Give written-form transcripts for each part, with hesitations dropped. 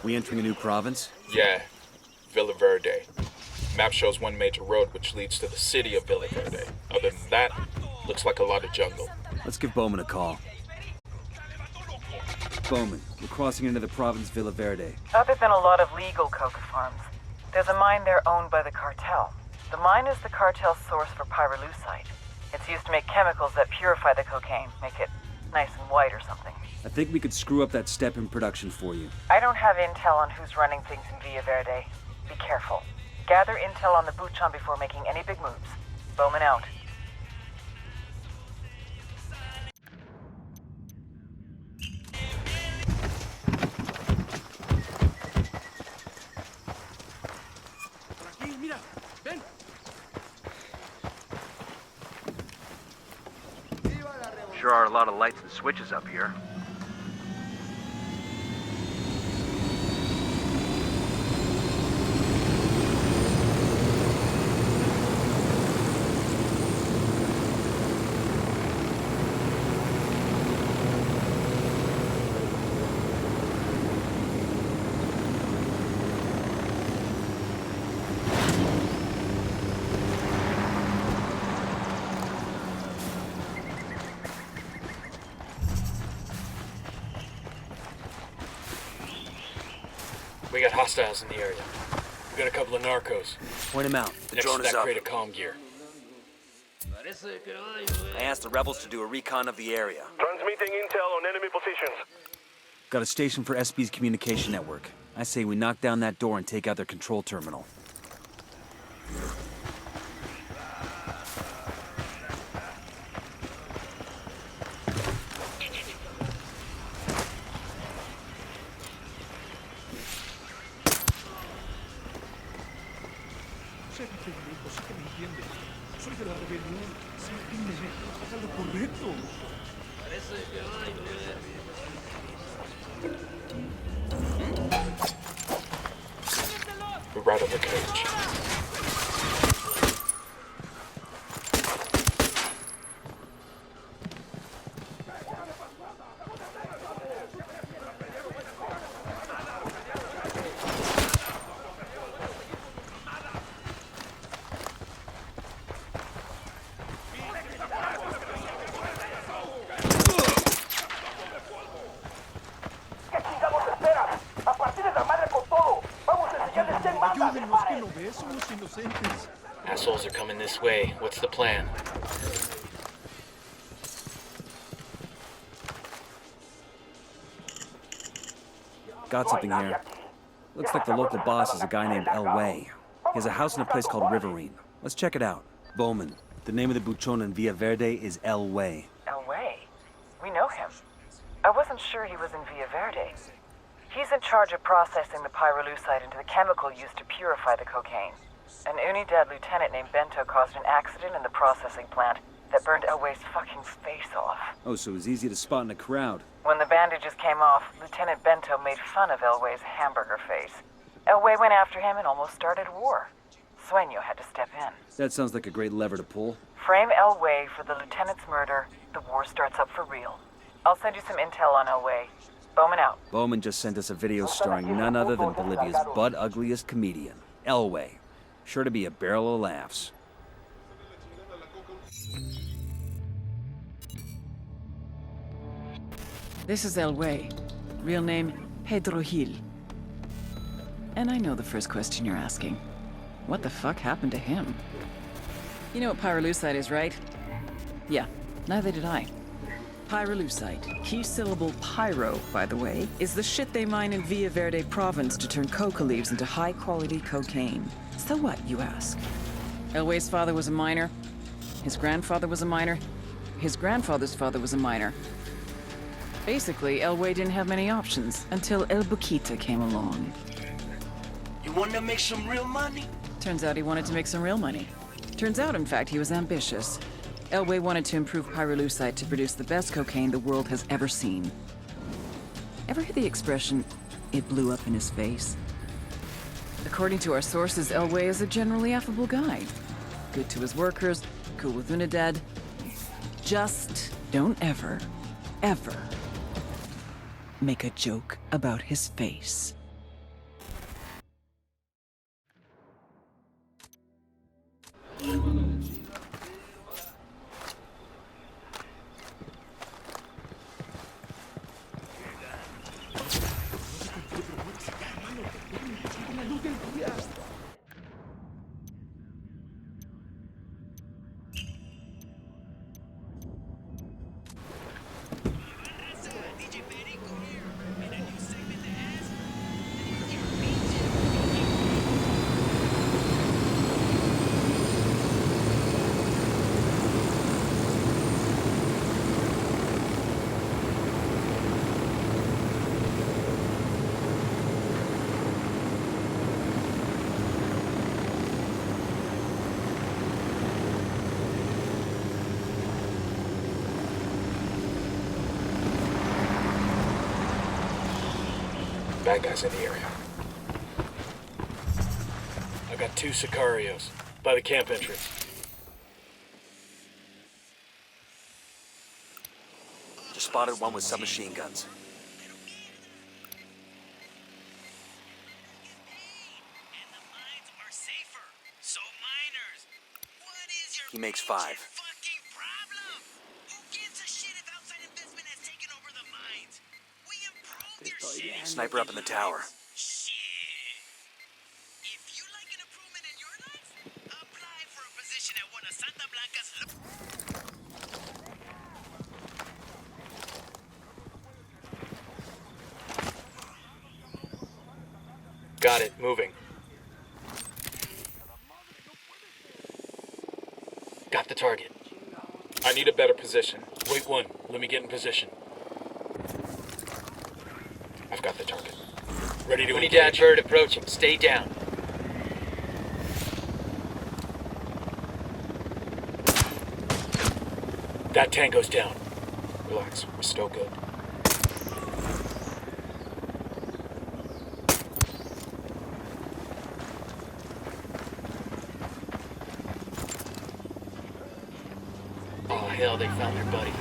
We entering a new province? Yeah, Villa Verde. Map shows one major road which leads to the city of Villa Verde. Other than that, looks like a lot of jungle. Let's give Bowman a call. Bowman, we're crossing into the province Villa Verde. Other than a lot of legal coca farms, there's a mine there owned by the cartel. The mine is the cartel's source for pyrolusite. It's used to make chemicals that purify the cocaine, make it nice and white or something. I think we could screw up that step in production for you. I don't have intel on who's running things in Villa Verde. Be careful. Gather intel on the Buchon before making any big moves. Bowman out. Sure are a lot of lights and switches up here. We got hostiles in the area. We got a couple of narcos. Point him out. The Next drone to is that up. crate of comm gear. I asked the rebels to do a recon of the area. Transmitting intel on enemy positions. Got a station for SB's communication network. I say we knock down that door and take out their control terminal. We're right on the cage. Assholes are coming this way. What's the plan? Got something here. Looks like the local boss is a guy named El Way. He has a house in a place called Riverine. Let's check it out. Bowman, the name of the Buchon in Villa Verde is El Way. El Way? We know him. I wasn't sure he was in Villa Verde. He's in charge of processing the pyrolusite into the chemical used to purify the cocaine. An Unidad lieutenant named Bento caused an accident in the processing plant that burned El Way's fucking face off. Oh, so it was easy to spot in a crowd. When the bandages came off, Lieutenant Bento made fun of El Way's hamburger face. El Way went after him and almost started war. Sueño had to step in. That sounds like a great lever to pull. Frame El Way for the lieutenant's murder, the war starts up for real. I'll send you some intel on El Way. Bowman out. Bowman just sent us a video starring none other than Bolivia's butt-ugliest comedian, El Way. Sure to be a barrel of laughs. This is El Way. Real name, Pedro Gil. And I know the first question you're asking. What the fuck happened to him? You know what pyrolusite is, right? Yeah, neither did I. Pyrolusite, key syllable pyro, by the way, is the shit they mine in Villa Verde province to turn coca leaves into high-quality cocaine. So what, you ask? El Way's father was a miner. His grandfather was a miner. His grandfather's father was a miner. Basically, El Way didn't have many options until El Boquita came along. You want to make some real money? Turns out he wanted to make some real money. Turns out, in fact, he was ambitious. El Way wanted to improve pyrolusite to produce the best cocaine the world has ever seen. Ever hear the expression, it blew up in his face? According to our sources, El Way is a generally affable guy. Good to his workers, cool with Unidad. Just don't ever make a joke about his face. Bad guys in the area. I got 2 Sicarios by the camp entrance. Just spotted one with submachine guns. He makes 5. Sniper up in the tower. Got it, moving. Got the target. I need a better position. Wait 1, let me get in position. I've got the target. Ready to Unidad engage. Verde approaching. Stay down. That tango's down. Relax, we're still good. Oh, hell, they found their buddy.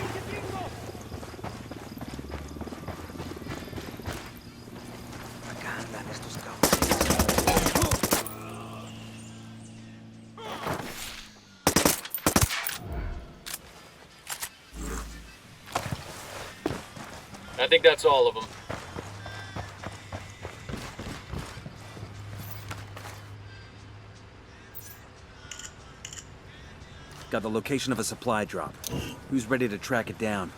I think that's all of them. Got the location of a supply drop. Who's ready to track it down?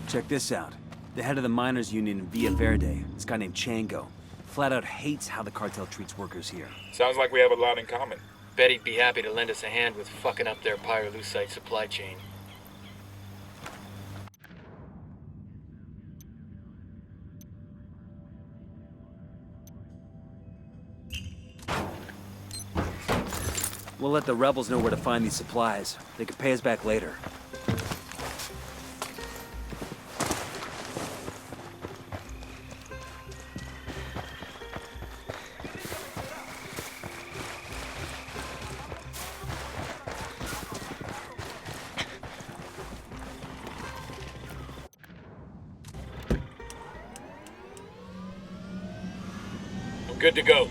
Check this out. The head of the miners' union in Villa Verde, this guy named Chango, flat out hates how the cartel treats workers here. Sounds like we have a lot in common. Bet he'd be happy to lend us a hand with fucking up their pyrolusite supply chain. We'll let the rebels know where to find these supplies. They can pay us back later. I'm good to go.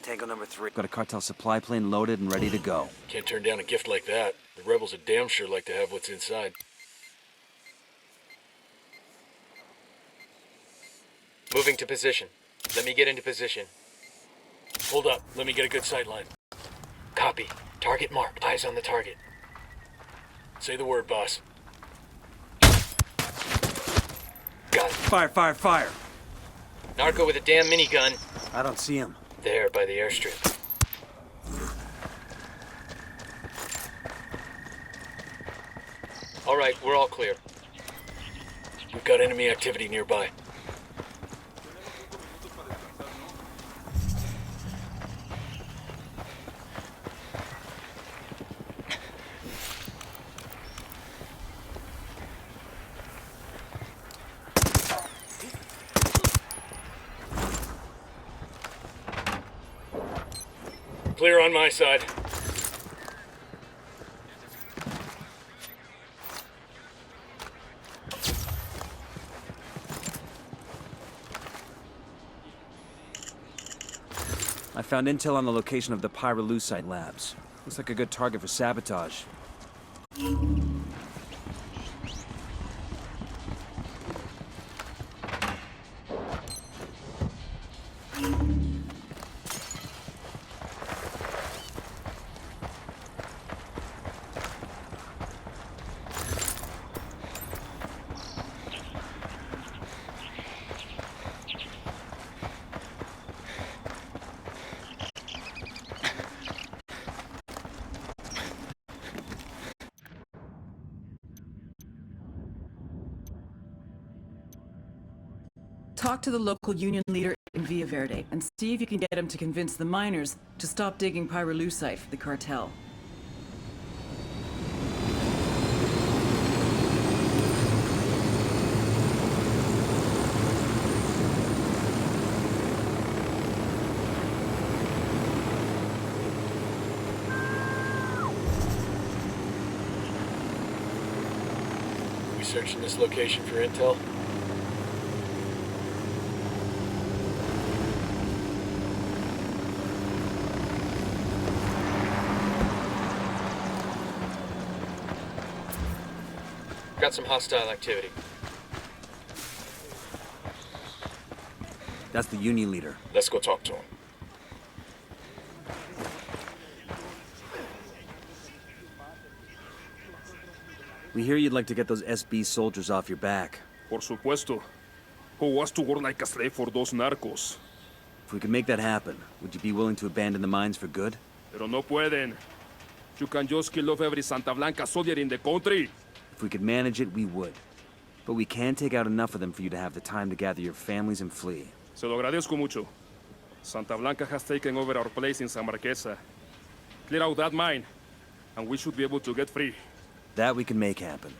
Tango number 3. Got a cartel supply plane loaded and ready to go. Can't turn down a gift like that. The rebels would damn sure like to have what's inside. Moving to position. Let me get into position. Hold up, let me get a good sight line. Copy. Target marked. Eyes on the target. Say the word, boss. Got it. Fire, fire, fire! Narco with a damn minigun. I don't see him. There, by the airstrip. All right, we're all clear. We've got enemy activity nearby. on my side. I found intel on the location of the pyrolusite labs. Looks like a good target for sabotage. Talk to the local union leader in Villa Verde and see if you can get him to convince the miners to stop digging pyrolusite for the cartel. We searching this location for intel? Got some hostile activity. That's the union leader. Let's go talk to him. We hear you'd like to get those SB soldiers off your back. Por supuesto. Who wants to work like a slave for those narcos? If we could make that happen, would you be willing to abandon the mines for good? Pero no pueden. You can just kill off every Santa Blanca soldier in the country. If we could manage it, we would. But we can't take out enough of them for you to have the time to gather your families and flee. Se lo agradezco mucho. Santa Blanca has taken over our place in San Marquesa. Clear out that mine, and we should be able to get free. That we can make happen.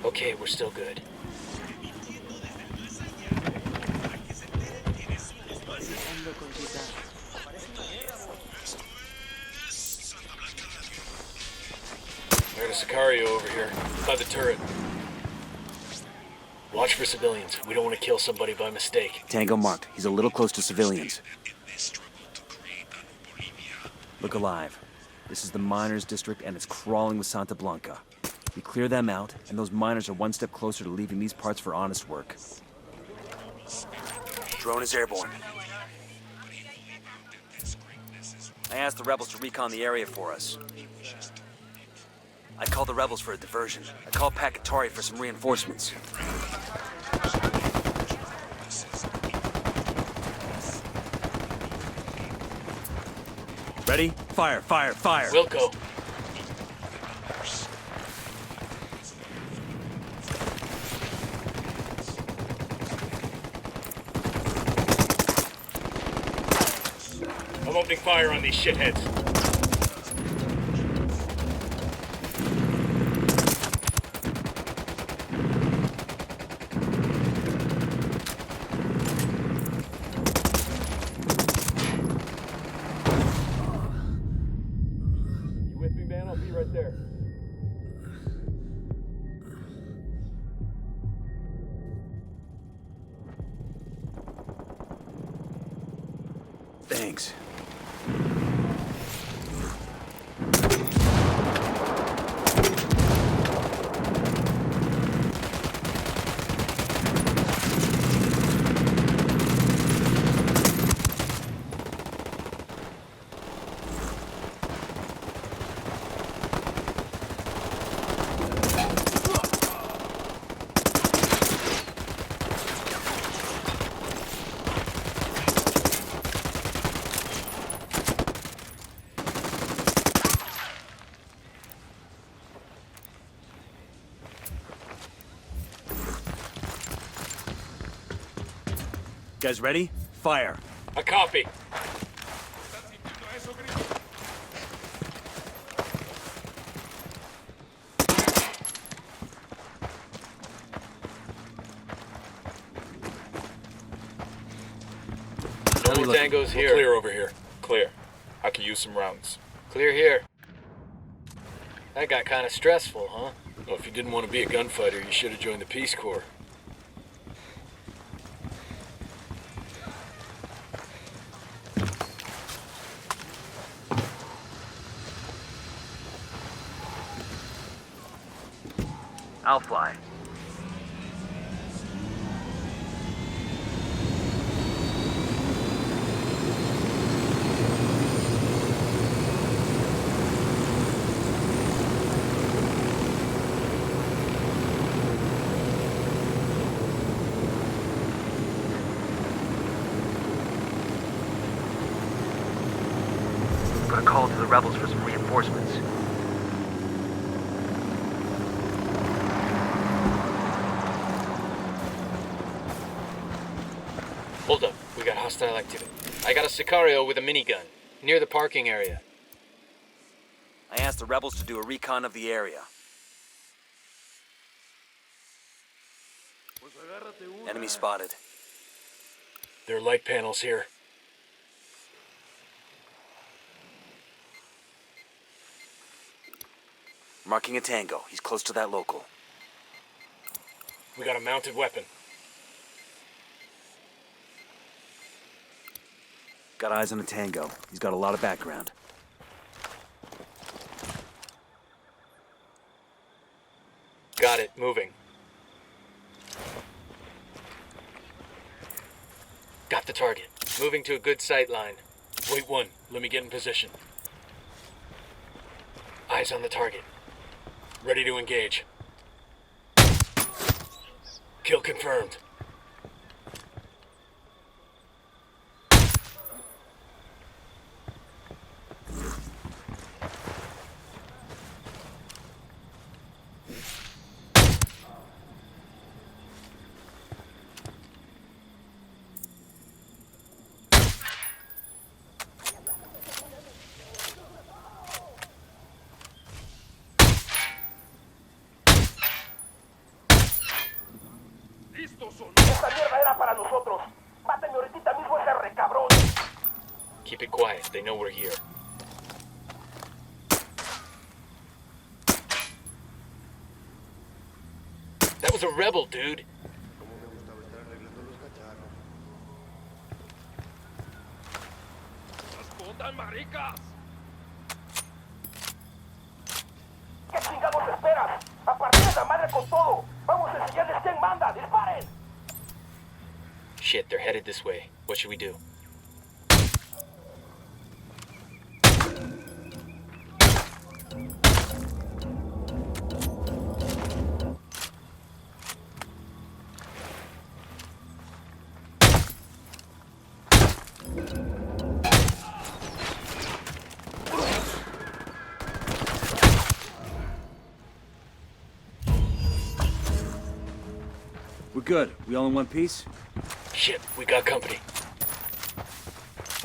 Okay, we're still good. There's a Sicario over here, by the turret. Watch for civilians. We don't want to kill somebody by mistake. Tango marked. He's a little close to civilians. Look alive. This is the miners' district, and it's crawling with Santa Blanca. We clear them out, and those miners are one step closer to leaving these parts for honest work. Drone is airborne. I asked the rebels to recon the area for us. I called the rebels for a diversion. I called Pacatori for some reinforcements. Ready? Fire, fire, fire! Wilco. I'm opening fire on these shitheads. You with me, man? I'll be right there. Thanks. Guys ready? Fire. A copy. No more tangos We're here. clear over here. Clear. I could use some rounds. Clear here. That got kind of stressful, huh? Well, if you didn't want to be a gunfighter, you should have joined the Peace Corps. I'll fly. Put a call to the rebels for some reinforcements. Hold up. We got hostile activity. I got a Sicario with a minigun near the parking area. I asked the rebels to do a recon of the area. Enemy spotted. There are light panels here. Marking a tango. He's close to that local. We got a mounted weapon. Got eyes on a tango. He's got a lot of background. Got it. Moving. Got the target. Moving to a good sight line. Wait one. Let me get in position. Eyes on the target. Ready to engage. Kill confirmed. Keep it quiet. They know we're here. That was a rebel, dude. ¿Qué chingados esperas? ¡A partir de la madre con todo! ¡Vamos a enseñarles quién manda! ¡Disparen! Shit, they're headed this way. What should we do? We're good. We all in one piece? Shit, we got company.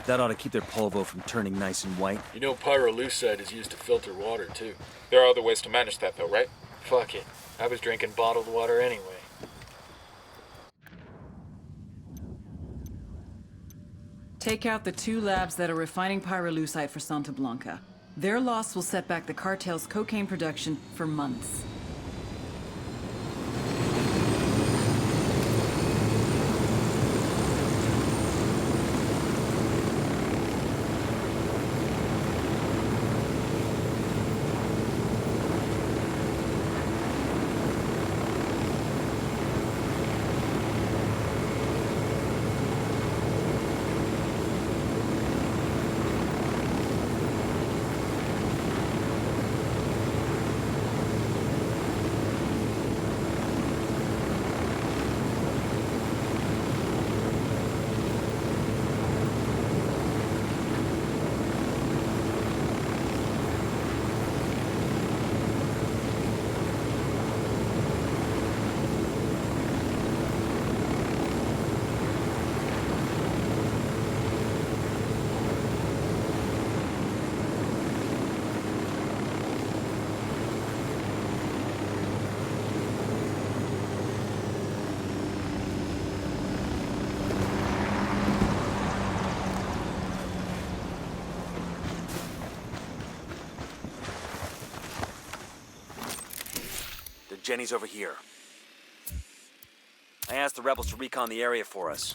That ought to keep their polvo from turning nice and white. You know pyrolusite is used to filter water, too. There are other ways to manage that, though, right? Fuck it. I was drinking bottled water anyway. Take out the 2 labs that are refining pyrolusite for Santa Blanca. Their loss will set back the cartel's cocaine production for months. Jenny's over here. I asked the rebels to recon the area for us.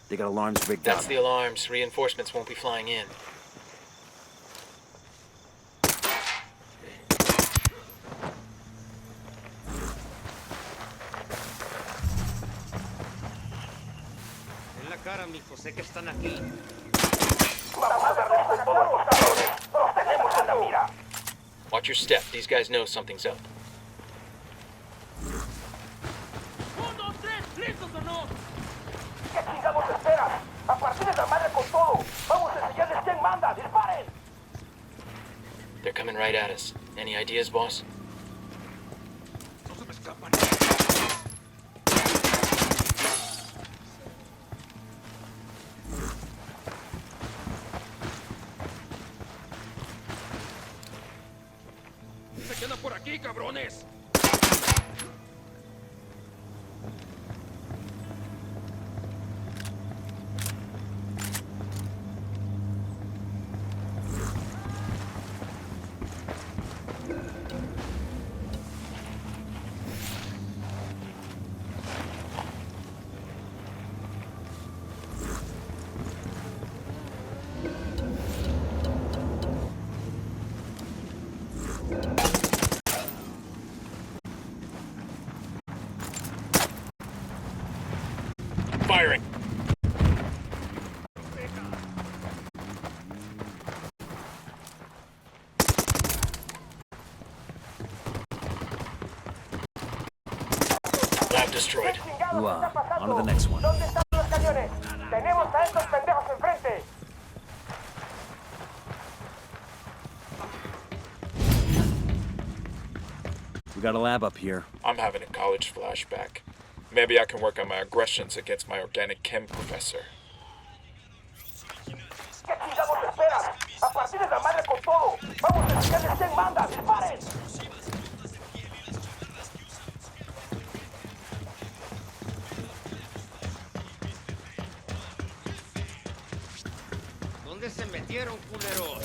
They got alarms rigged up. That's the alarms. Reinforcements won't be flying in. En la cara, mijo. Sé que están aquí. Watch your step. These guys know something's up. ¿Qué chingados esperas? A partir de la madre con todo. Vamos a enseñarles quién manda. ¡Disparen! They're coming right at us. Any ideas, boss? ¡Se quedan por aquí, cabrones! Firing. Lab destroyed. On to the next one. ¿Dónde están los cañones? Tenemos a estos pendejos enfrente. We got a lab up here. I'm having a college flashback. Maybe I can work on my aggressions against my organic chem professor. ¿Qué chingados esperas? A partir de la madre con todo. Vamos a enseñarles quién manda. ¡Disparen! ¿Dónde se metieron, culeros?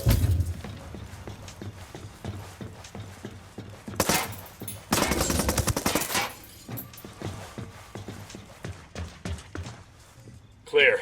Clear.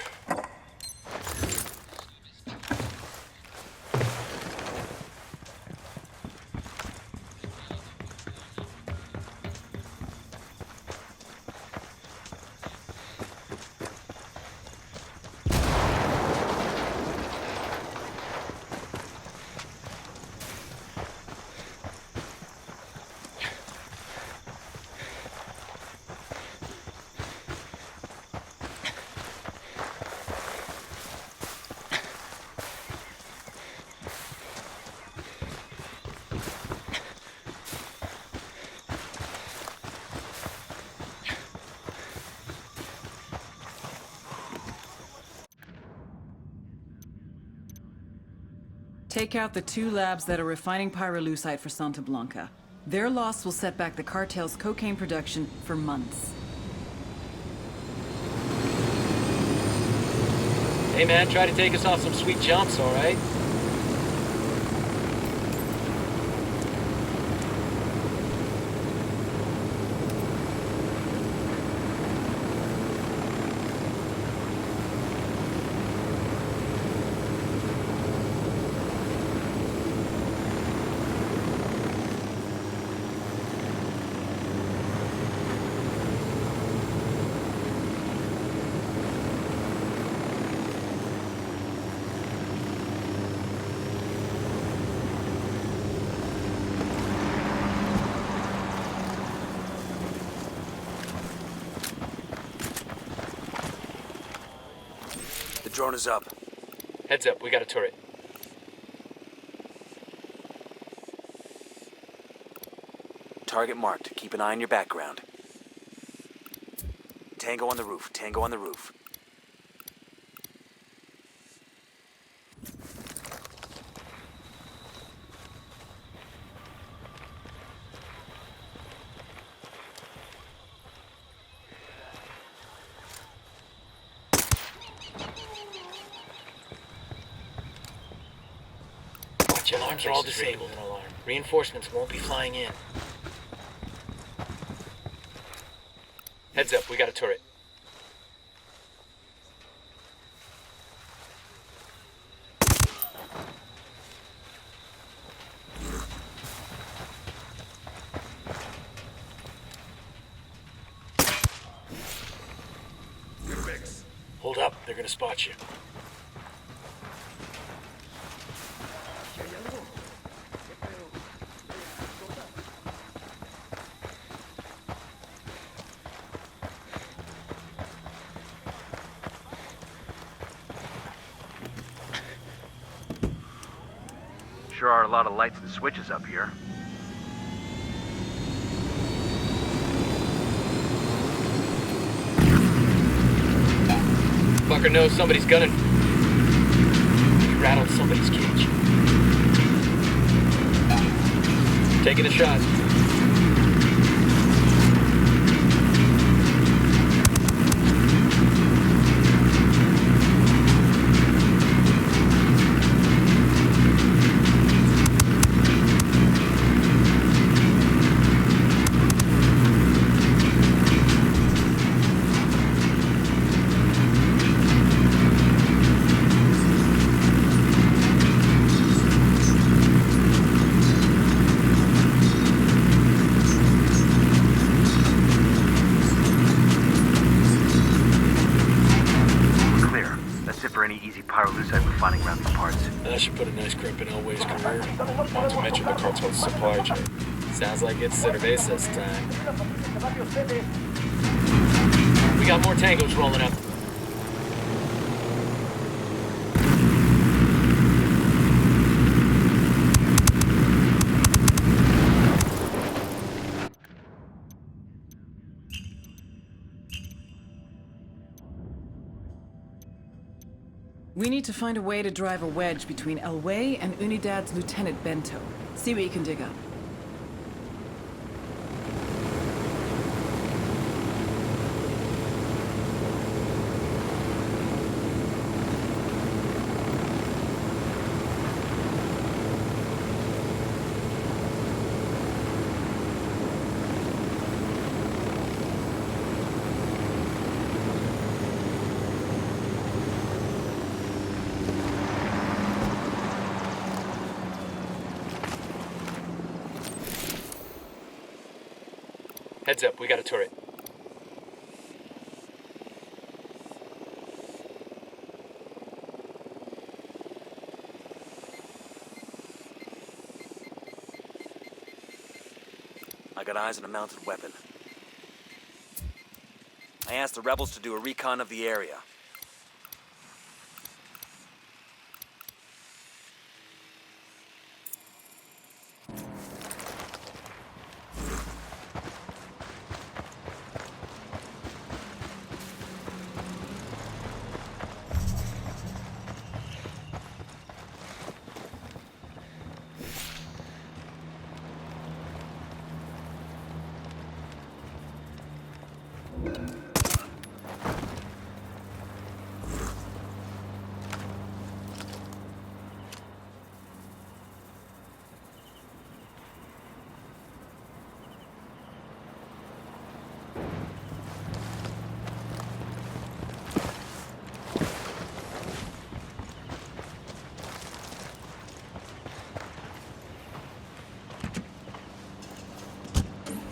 Take out the 2 labs that are refining pyrolusite for Santa Blanca. Their loss will set back the cartel's cocaine production for months. Hey man, try to take us off some sweet jumps, alright? The drone is up. Heads up, we got a turret. Target marked. Keep an eye on your background. Tango on the roof. Tango on the roof. The alarms are all disabled. Reinforcements won't be flying in. Heads up, we got a turret. Hold up, they're gonna spot you. Sure are a lot of lights and switches up here. Fucker knows somebody's gunning. He rattled somebody's cage. Taking a shot. That should put a nice crimp in Elway's career. Not to mention the cartel's supply chain. Sounds like it's cervezas time. We got more tangos rolling up. We need to find a way to drive a wedge between Elway and Unidad's Lieutenant Bento. See what you can dig up. Heads up, we got a turret. I got eyes on a mounted weapon. I asked the rebels to do a recon of the area.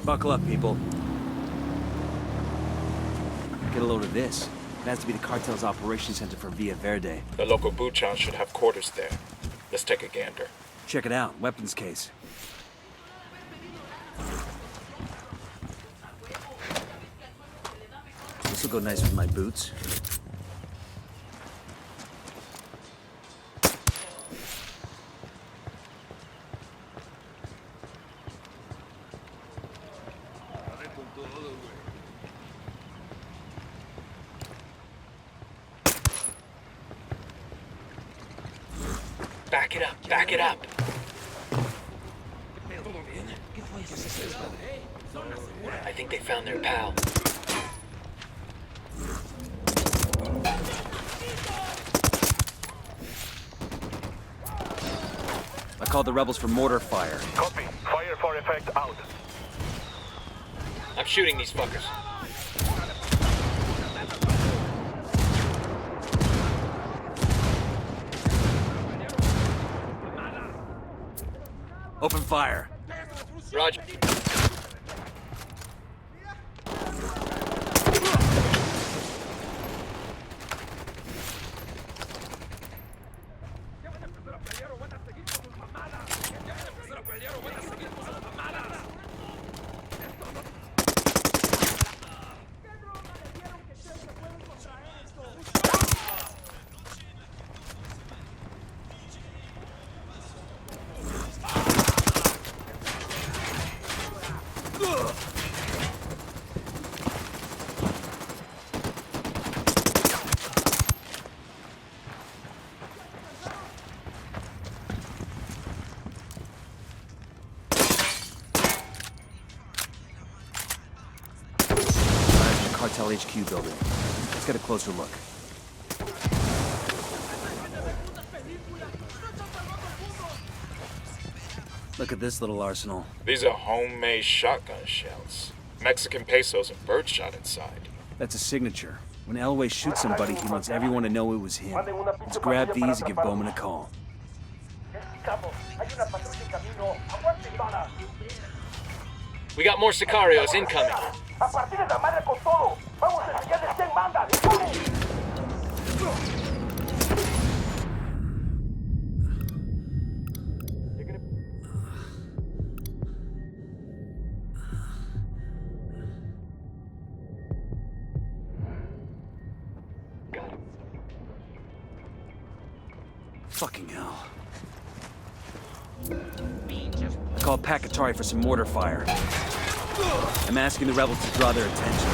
Buckle up, people. Get a load of this. It has to be the cartel's operations center for Villa Verde. The local Buchan should have quarters there. Let's take a gander. Check it out. Weapons case. This will go nice with my boots. Back it up, back it up. I think they found their pal. I called the rebels for mortar fire. Copy. Fire for effect out. I'm shooting these fuckers. Open fire. Roger. Cartel HQ building. Let's get a closer look. Look at this little arsenal. These are homemade shotgun shells. Mexican pesos and birdshot inside. That's a signature. When Elway shoots somebody, he wants everyone to know it was him. Let's grab these and give Bowman a call. We got more Sicarios incoming. A partir de la madre con todo. Vamos a enseñarles quién manda. Fucking hell. I called Pakatari for some mortar fire. I'm asking the rebels to draw their attention.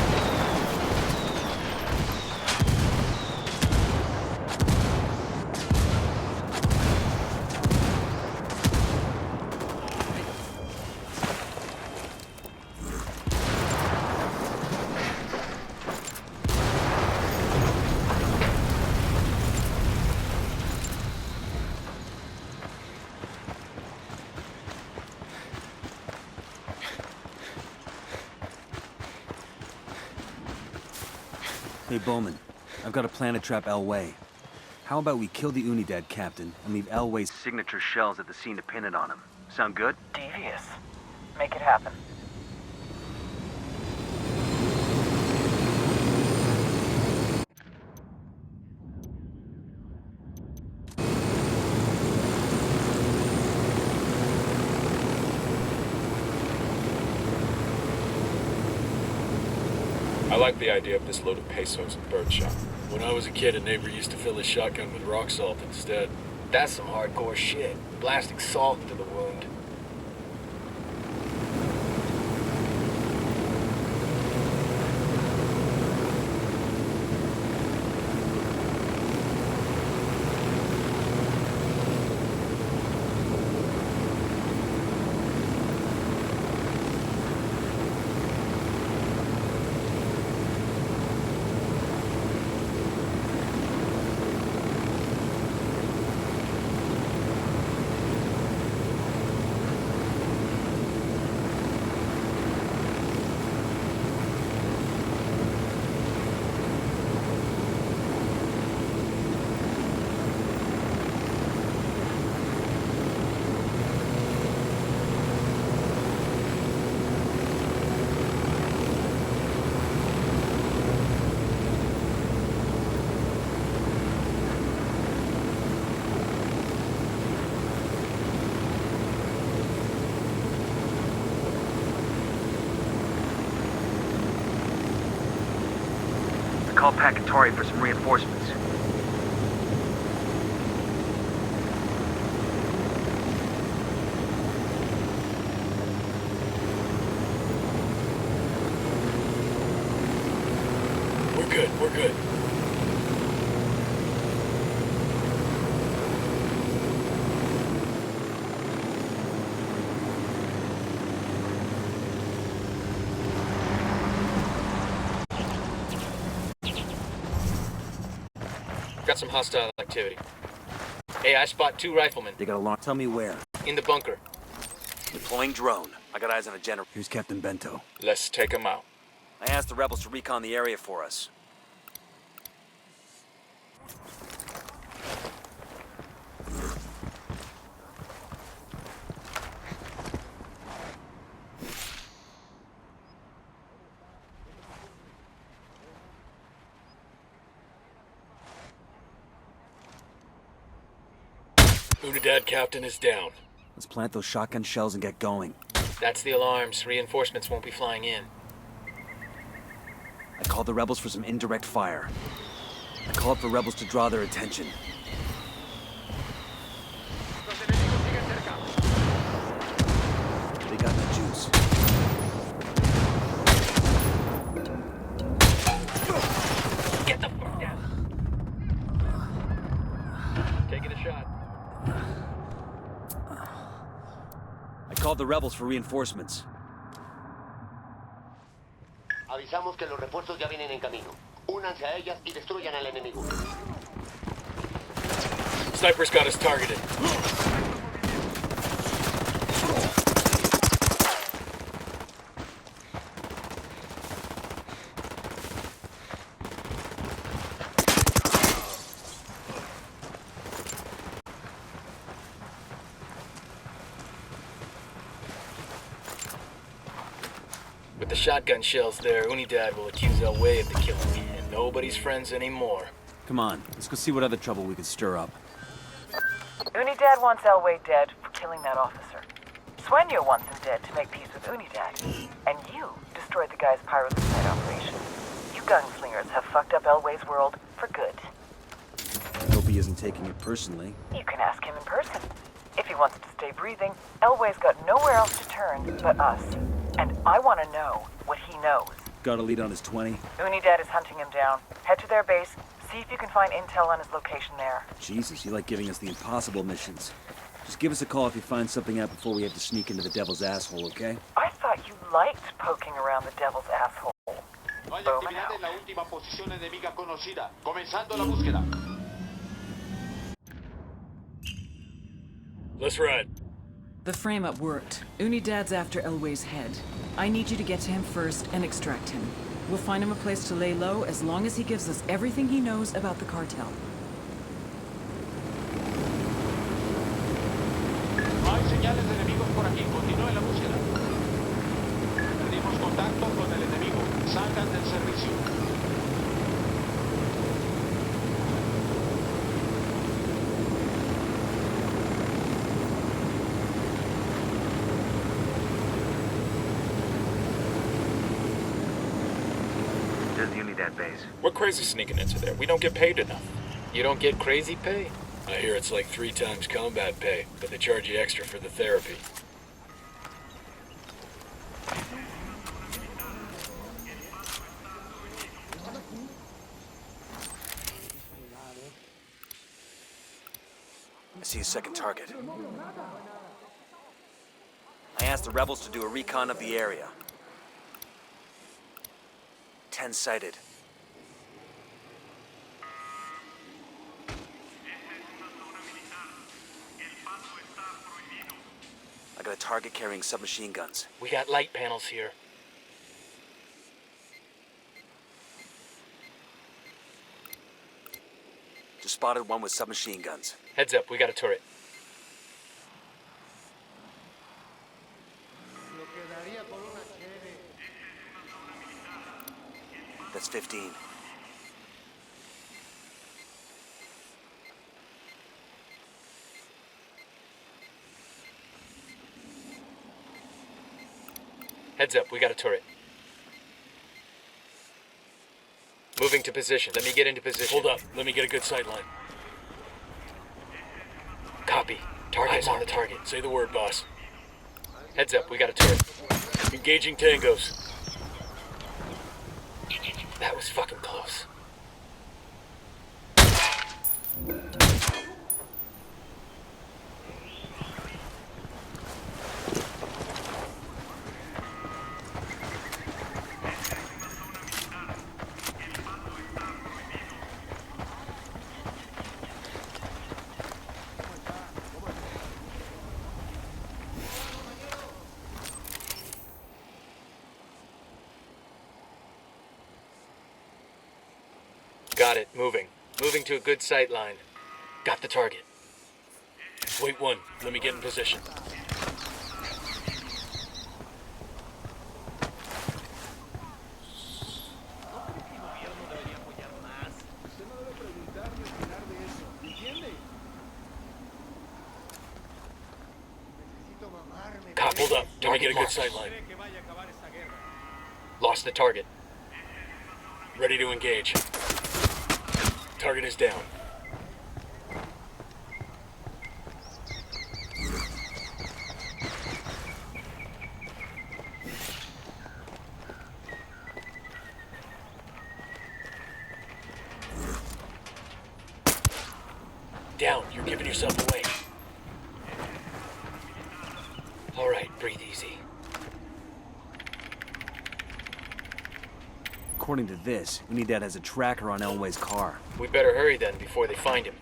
Hey, Bowman, I've got a plan to trap Elway. How about we kill the Unidad captain and leave Elway's signature shells at the scene to pin it on him? Sound good? Devious. Make it happen. I like the idea of this load of pesos and birdshot. When I was a kid, a neighbor used to fill his shotgun with rock salt instead. That's some hardcore shit. Blasting salt into the wound. Call Pakatari for some reinforcements. We're good. Got some hostile activity. Hey, I spot 2 riflemen. They got a long. Tell me where. In the bunker. Deploying drone. I got eyes on a generator. Here's Captain Bento. Let's take him out. I asked the rebels to recon the area for us. Unidad captain is down. Let's plant those shotgun shells and get going. That's the alarms. Reinforcements won't be flying in. I called the rebels for some indirect fire. I call up the rebels to draw their attention. They got the juice. Get the fuck down! Taking a shot. I called the rebels for reinforcements. Avisamos que los refuerzos ya vienen en camino. Únanse a ellas y destruyan al enemigo. Sniper's got us targeted. With the shotgun shells there, Unidad will accuse El Way of the killing, and nobody's friends anymore. Come on, let's go see what other trouble we could stir up. Unidad wants El Way dead for killing that officer. Sueño wants him dead to make peace with Unidad. And you destroyed the guy's pyrolusite operation. You gunslingers have fucked up El Way's world for good. I hope he isn't taking it personally. You can ask him in person. If he wants to stay breathing, El Way's got nowhere else to turn but us. And I want to know what he knows. Got a lead on his 20? Unidad is hunting him down. Head to their base, see if you can find intel on his location there. Jesus, you like giving us the impossible missions. Just give us a call if you find something out before we have to sneak into the devil's asshole, okay? I thought you liked poking around the devil's asshole. No hay actividad en la última posición enemiga conocida. Comenzando la búsqueda. Let's ride. The frame-up worked. Unidad's after Elway's head. I need you to get to him first and extract him. We'll find him a place to lay low as long as he gives us everything he knows about the cartel. No hay señales de enemigos por aquí. Continúe la búsqueda. Perdimos contacto con el enemigo. Salgan del servicio. There's the Unidad base. We're crazy sneaking into there. We don't get paid enough. You don't get crazy pay? I hear it's like 3 times combat pay, but they charge you extra for the therapy. I see a second target. I asked the rebels to do a recon of the area. 10 sighted. I got a target carrying submachine guns. We got light panels here. Just spotted one with submachine guns. Heads up, we got a turret. That's 15. Heads up, we got a turret. Moving to position. Let me get into position. Hold up, let me get a good sight line. Copy. Target's on the target. Say the word, boss. Heads up, we got a turret. Engaging tangos. That was fucking close. Got it. Moving. Moving to a good sight line. Got the target. Wait one. Let me get in position. Copy. Hold up. Let me get a good Marked. sight line. Lost the target. Ready to engage. Target is down. Down. You're giving yourself away. All right, breathe easy. According to this, Unidad has a tracker on Elway's car. We better hurry then before they find him.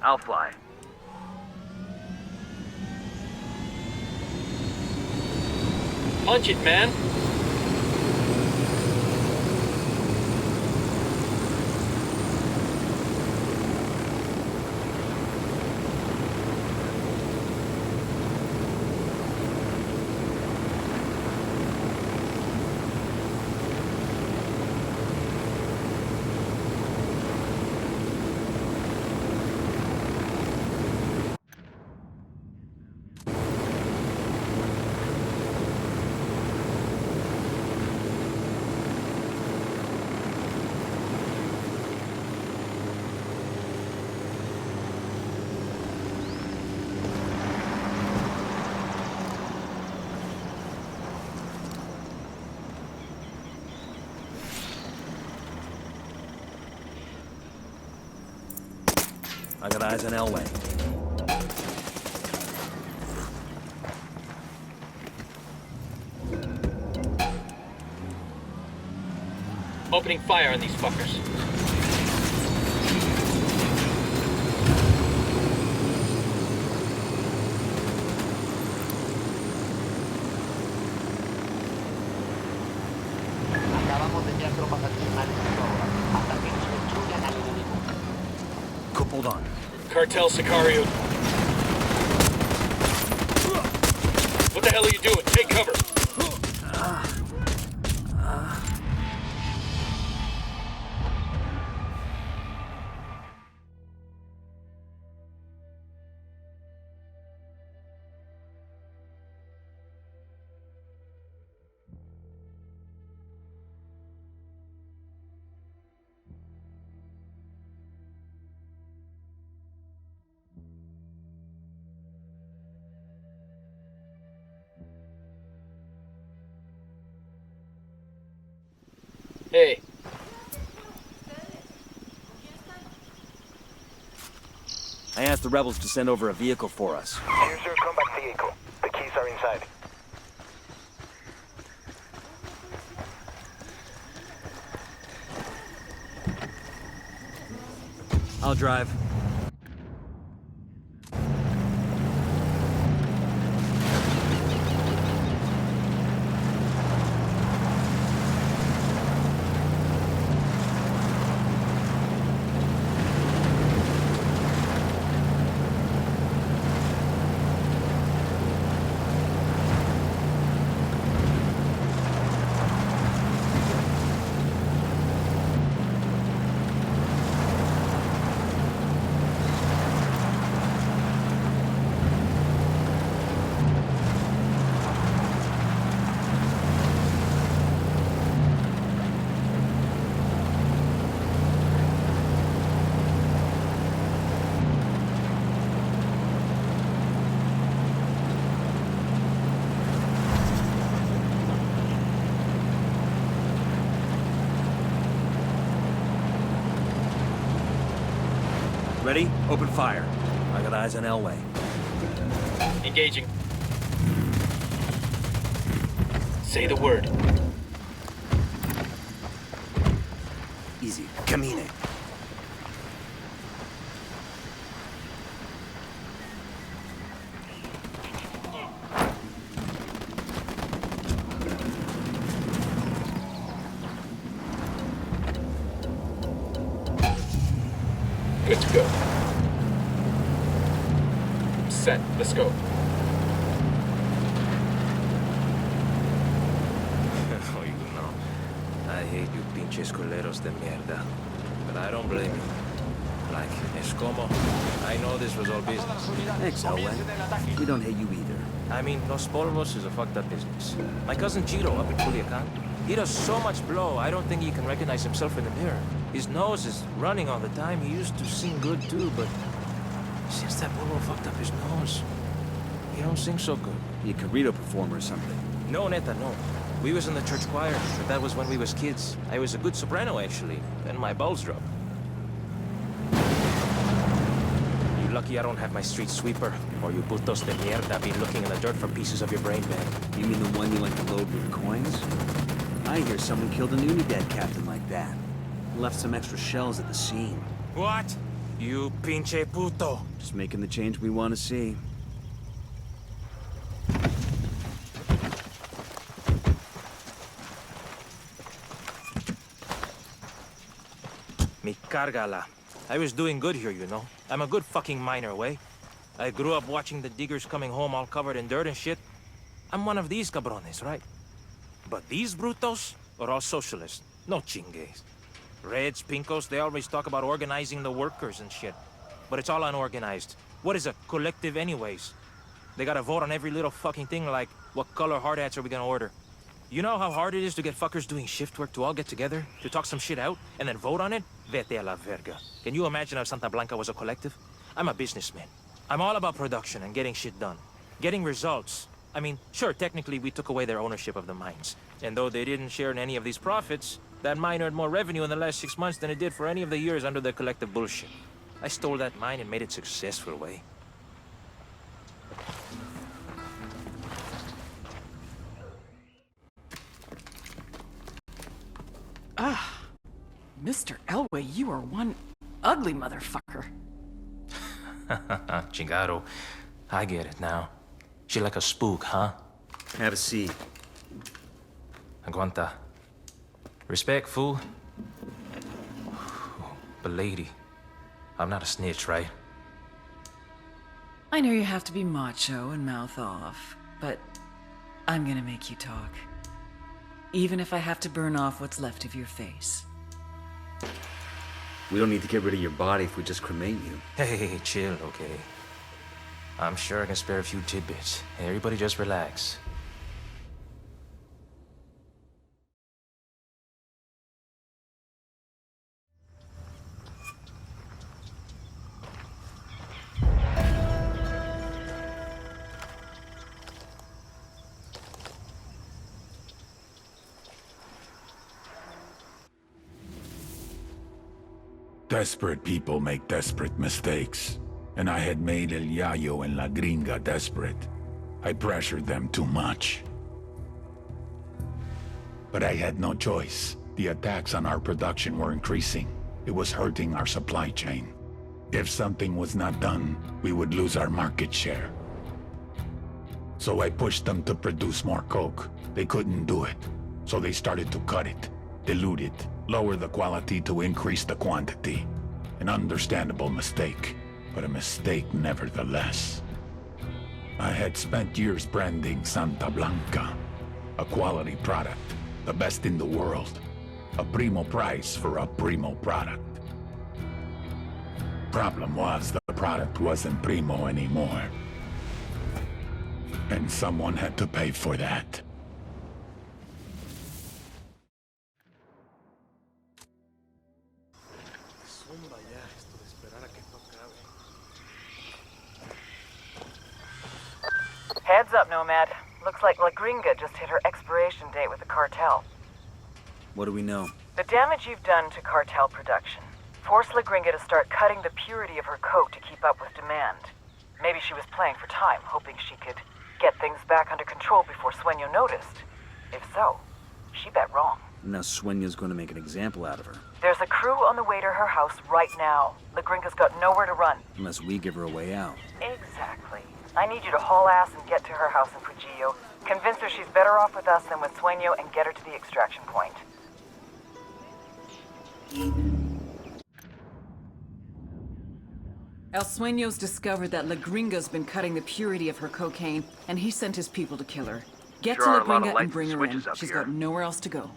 I'll fly. Punch it, man! I got eyes on Elway. Opening fire on these fuckers. Acabamos de enviar tropas adicionales a Aurora hasta que nos destruyan al enemigo. Hold on. Cartel Sicario. What the hell are you doing? Take cover. Hey, I asked the rebels to send over a vehicle for us. Here's your combat vehicle. The keys are inside. I'll drive. Ready? Open fire. I got eyes on Elway. Engaging. Say the word. Easy. Camine. Good to go. Set. Let's go. Oh, you know. I hate you pinches culeros de mierda. But I don't blame you. Like, es como... I know this was all business. Thanks, Elway. We don't hate you either. I mean, Los Polvos is a fucked up business. My cousin Chiro up in Culiacan, he does so much blow, I don't think he can recognize himself in the mirror. His nose is running all the time. He used to sing good too, but since that Polvo fucked up his nose, he don't sing so good. You a Corrido performer or something? No, neta, no. We was in the church choir, but that was when we was kids. I was a good soprano, actually. Then my balls dropped. You lucky I don't have my street sweeper, or you putos de mierda be looking in the dirt for pieces of your brain bag. You mean the one you like to load with coins? I hear someone killed an Unidad captain like that. Left some extra shells at the scene. What? You pinche puto. Just making the change we want to see. Mi cargala. I was doing good here, you know. I'm a good fucking miner, way. I grew up watching the diggers coming home all covered in dirt and shit. I'm one of these cabrones, right? But these brutos are all socialists. No chingues. Reds, pinkos, they always talk about organizing the workers and shit. But it's all unorganized. What is a collective anyways? They gotta vote on every little fucking thing like, what color hard hats are we gonna order? You know how hard it is to get fuckers doing shift work to all get together, to talk some shit out, and then vote on it? Vete a la verga. Can you imagine if Santa Blanca was a collective? I'm a businessman. I'm all about production and getting shit done. Getting results. I mean, sure, technically we took away their ownership of the mines. And though they didn't share in any of these profits, that mine earned more revenue in the last 6 months than it did for any of the years under the collective bullshit. I stole that mine and made it successful, way. Ah, Mr. Elway, you are one ugly motherfucker. Chingado. I get it now. She like a spook, huh? Have a seat. Aguanta. Respect, fool. But lady, I'm not a snitch, right? I know you have to be macho and mouth off, but I'm gonna make you talk. Even if I have to burn off what's left of your face. We don't need to get rid of your body if we just cremate you. Hey, chill, okay? I'm sure I can spare a few tidbits. Everybody just relax. Desperate people make desperate mistakes. And I had made El Yayo and La Gringa desperate. I pressured them too much. But I had no choice. The attacks on our production were increasing. It was hurting our supply chain. If something was not done, we would lose our market share. So I pushed them to produce more coke. They couldn't do it. So they started to cut it, dilute it, lower the quality to increase the quantity. An understandable mistake, but a mistake nevertheless. I had spent years branding Santa Blanca, a quality product, the best in the world, a primo price for a primo product. Problem was, the product wasn't primo anymore. And someone had to pay for that. Heads up, Nomad. Looks like La Gringa just hit her expiration date with the cartel. What do we know? The damage you've done to cartel production. Force La Gringa to start cutting the purity of her coke to keep up with demand. Maybe she was playing for time, hoping she could get things back under control before Sueño noticed. If so, she bet wrong. Now Sueño's going to make an example out of her. There's a crew on the way to her house right now. La Gringa's got nowhere to run. Unless we give her a way out. Exactly. I need you to haul ass and get to her house in Fujio. Convince her she's better off with us than with Sueño and get her to the extraction point. El Sueño's discovered that La Gringa's been cutting the purity of her cocaine, and he sent his people to kill her. Get Sure to are La a lot of Gringa lights and bring and her in. switches up She's here. got nowhere else to go.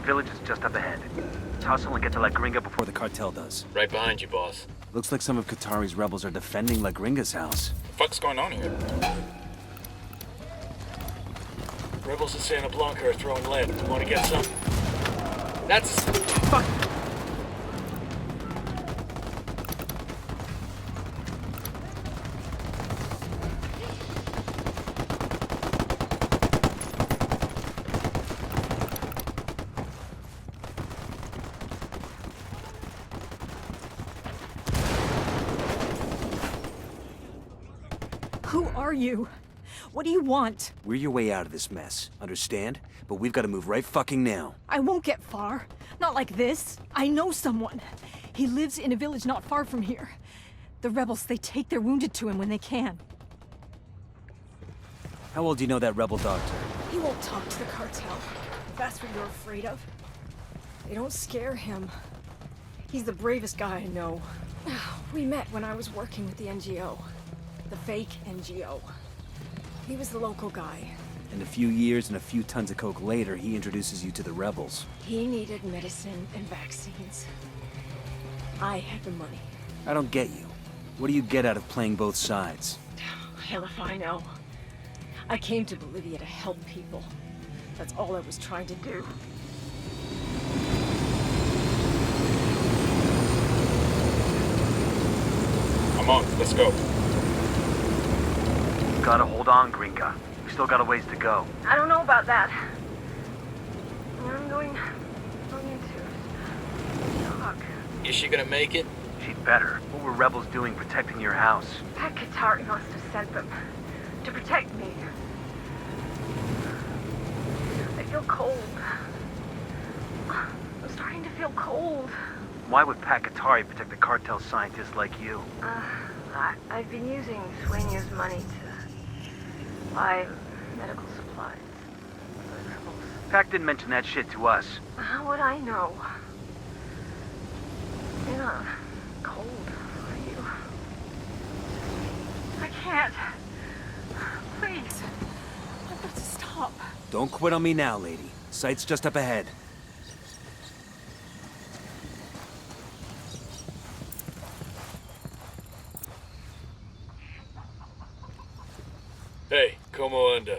Village is just up ahead. Let's hustle and get to La Gringa before The cartel does. Right behind you, boss. Looks like some of Qatari's rebels are defending La Gringa's house. What the fuck's going on here? Rebels in Santa Blanca are throwing lead. Want to get some? That's... Fuck! Who are you? What do you want? We're your way out of this mess, understand? But we've got to move right fucking now. I won't get far. Not like this. I know someone. He lives in a village not far from here. The rebels, they take their wounded to him when they can. How well do you know that rebel doctor? He won't talk to the cartel. If that's what you're afraid of. They don't scare him. He's the bravest guy I know. We met when I was working with the NGO. The fake NGO. He was the local guy. And a few years and a few tons of coke later, he introduces you to the rebels. He needed medicine and vaccines. I had the money. I don't get you. What do you get out of playing both sides? Hell if I know. I came to Bolivia to help people. That's all I was trying to do. Come on, let's go. Gotta hold on, Gringa. We still got a ways to go. I don't know about that. I'm going into shock. Is she gonna make it? She'd better. What were rebels doing protecting your house? Pat Katari must have sent them to protect me. I feel cold. I'm starting to feel cold. Why would Pat Katari protect the cartel scientists like you? I've been using Sueño's money to buy medical supplies for the rebels. Pac didn't mention that shit to us. How would I know? You're not cold, are you? I can't. Please. I've got to stop. Don't quit on me now, lady. Sight's just up ahead. Hey, como anda?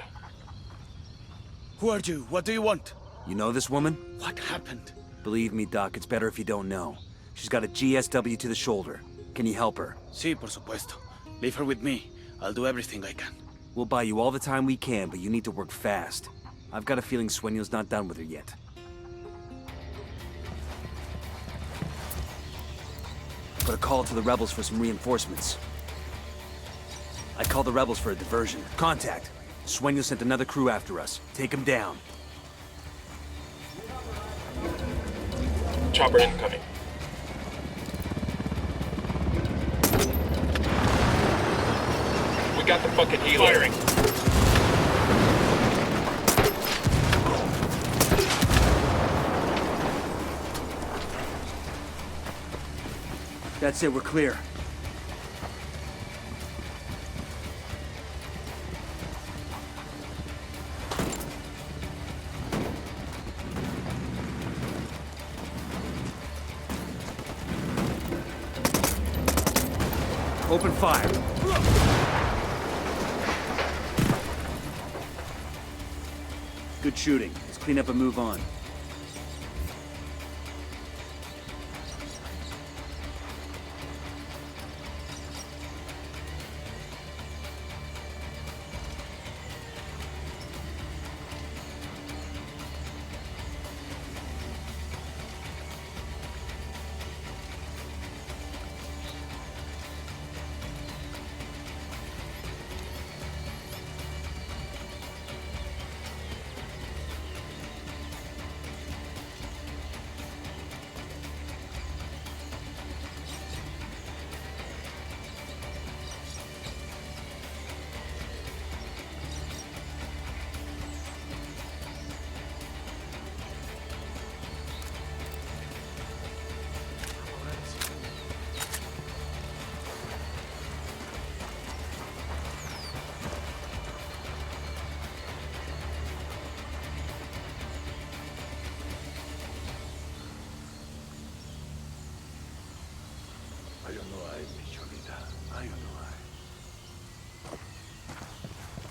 Who are you? What do you want? You know this woman? What happened? Believe me, Doc, it's better if you don't know. She's got a GSW to the shoulder. Can you help her? Sí, por supuesto. Leave her with me. I'll do everything I can. We'll buy you all the time we can, but you need to work fast. I've got a feeling Sueño's not done with her yet. Put a call to the rebels for some reinforcements. I called the rebels for a diversion. Contact. Sueño sent another crew after us. Take him down. Chopper incoming. We got the fucking healer. Firing. That's it, we're clear. Open fire. Good shooting. Let's clean up and move on.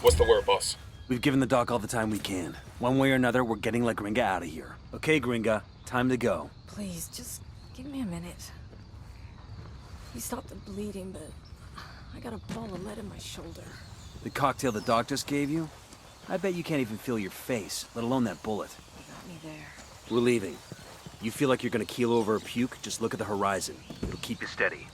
What's the word, boss? We've given the doc all the time we can. One way or another, we're getting La Gringa out of here. Okay, Gringa, time to go. Please, just give me a minute. He stopped the bleeding, but I got a ball of lead in my shoulder. The cocktail the doc just gave you? I bet you can't even feel your face, let alone that bullet. You got me there. We're leaving. You feel like you're gonna keel over or puke, just look at the horizon. It'll keep you steady.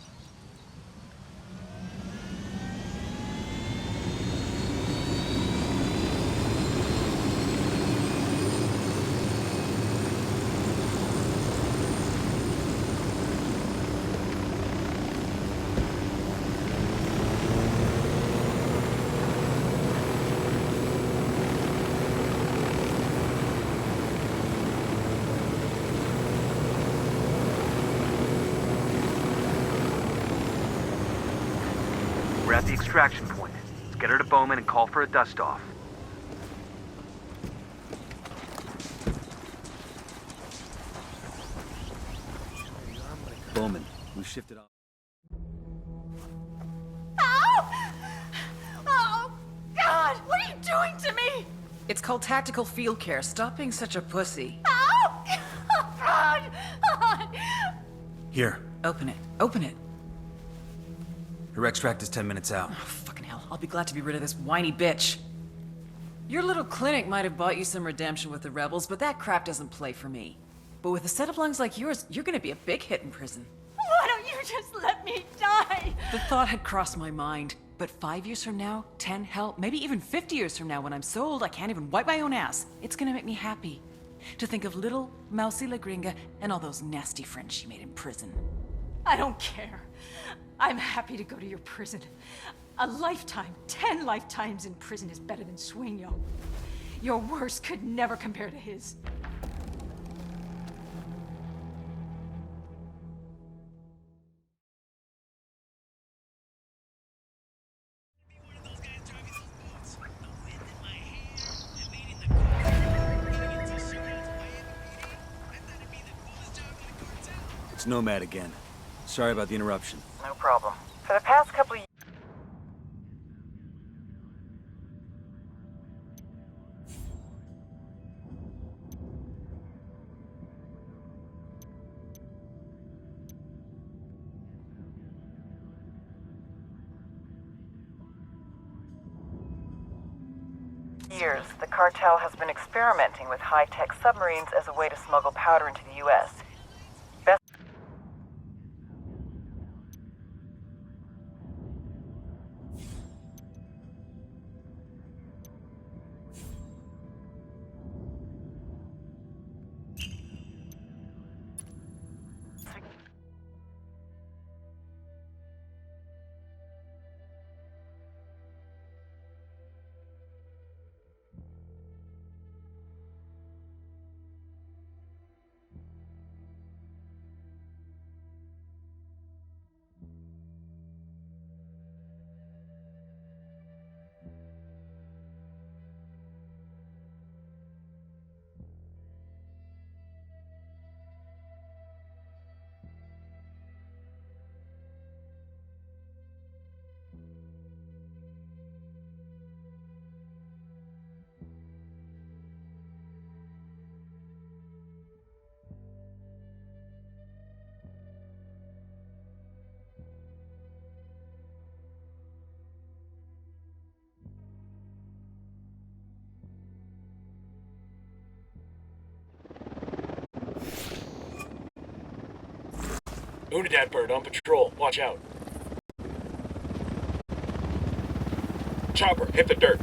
We're at the extraction point. Let's get her to Bowman and call for a dust-off. Bowman, we've shifted off. Oh, God! What are you doing to me? It's called tactical field care. Stop being such a pussy. Oh! God! Here. Open it. Open it. Her extract is 10 minutes out. Oh, fucking hell. I'll be glad to be rid of this whiny bitch. Your little clinic might have bought you some redemption with the rebels, but that crap doesn't play for me. But with a set of lungs like yours, you're gonna be a big hit in prison. Why don't you just let me die? The thought had crossed my mind. But 5 years from now, 10, hell, maybe even 50 years from now, when I'm so old I can't even wipe my own ass, it's gonna make me happy to think of little mousy La Gringa and all those nasty friends she made in prison. I don't care. I'm happy to go to your prison. A lifetime, 10 lifetimes in prison is better than Sueño. Your worst could never compare to his. It's Nomad again. Sorry about the interruption. No problem. For the past couple of years, the cartel has been experimenting with high-tech submarines as a way to smuggle powder into the U.S. Unidad bird on patrol. Watch out. Chopper, hit the dirt.